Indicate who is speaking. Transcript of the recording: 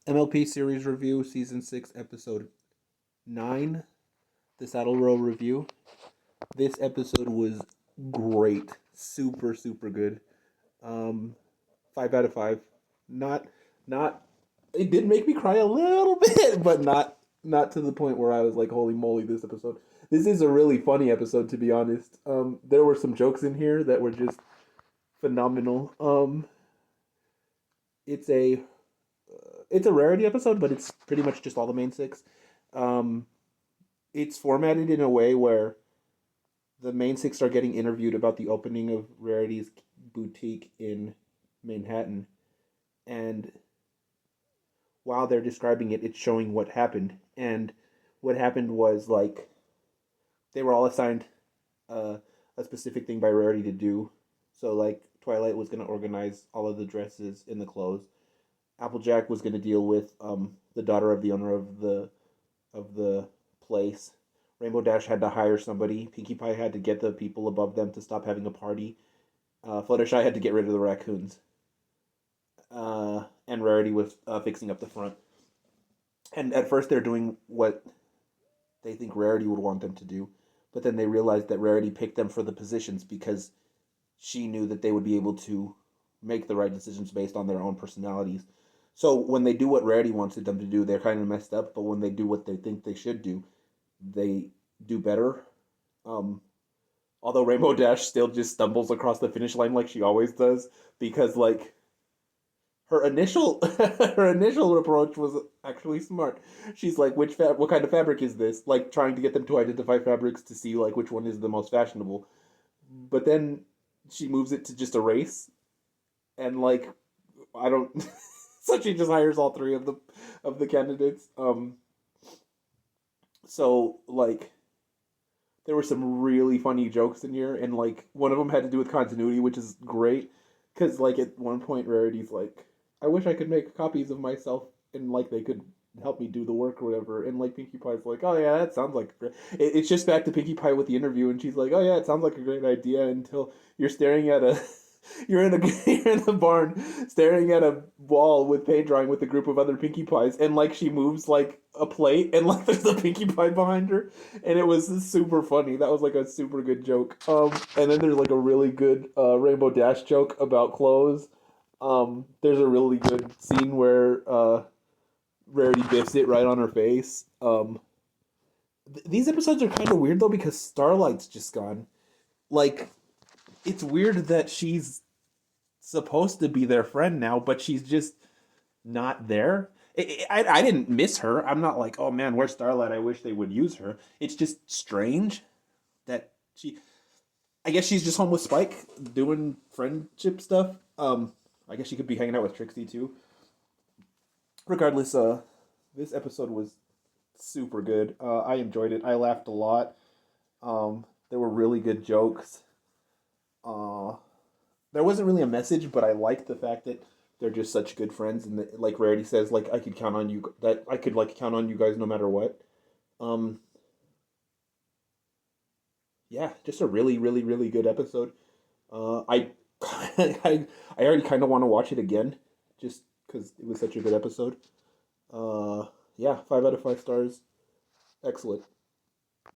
Speaker 1: MLP series review, season 6, episode 9, the Saddle Row review. This episode was great, super super good. Um, 5 out of 5. Not not. It did make me cry a little bit, but not to the point where I was like, holy moly, this episode. This is a really funny episode, to be honest. There were some jokes in here that were just phenomenal. It's a it's a rarity episode, but it's pretty much just all the main six. Um, it's formatted in a way where the main six are getting interviewed about the opening of Rarity's boutique in Manhattan, and while they're describing it, it's showing what happened. And what happened was like they were all assigned uh, a specific thing by Rarity to do. So like Twilight was going to organize all of the dresses and the clothes. Applejack was going to deal with the daughter of the owner of the place. Rainbow Dash had to hire somebody. Pinkie Pie had to get the people above them to stop having a party. Fluttershy had to get rid of the raccoons. And Rarity was fixing up the front. And at first they're doing what they think Rarity would want them to do, but then they realized that Rarity picked them for the positions because she knew that they would be able to make the right decisions based on their own personalities. So when they do what Rarity wanted them to do, they're kind of messed up, but when they do what they think they should do, they do better. Um, Although Rainbow Dash still just stumbles across the finish line like she always does, because like her initial her initial approach was actually smart. She's like, what kind of fabric is this? Like trying to get them to identify fabrics to see like which one is the most fashionable. But then she moves it to just a race, and like I don't. So she just hires all three of the candidates. So like there were some really funny jokes in here, and like one of them had to do with continuity, which is great because like at one point Rarity's like, I wish I could make copies of myself and like they could help me do the work or whatever, and like Pinkie Pie's like, oh yeah, that sounds like great. It's just back to Pinkie Pie with the interview, and she's like, oh yeah, it sounds like a great idea until you're staring at a you're in a you're in a barn staring at a wall with paint drying with a group of other Pinkie Pies, and like she moves like a plate, and like there's a Pinkie Pie behind her, and it was super funny. That was like a super good joke. And then there's like a really good Rainbow Dash joke about clothes. There's a really good scene where Rarity biffs it right on her face. These episodes are kind of weird though because Starlight's just gone. Like, it's weird that she's supposed to be their friend now, but she's just not there. I didn't miss her. I'm not like, oh man, where's Starlight? I wish they would use her. It's just strange that she. I guess she's just home with Spike doing friendship stuff. I guess she could be hanging out with Trixie too. Regardless, this episode was super good. I enjoyed it. I laughed a lot. There were really good jokes. Uh, there wasn't really a message, but I liked the fact that they're just such good friends, and that, like Rarity says, like I could count on you. That I could like count on you guys no matter what. Um, yeah, just a really, really, really good episode. I, I already kind of want to watch it again, just because it was such a good episode. Uh, yeah, 5 out of 5 stars. Excellent.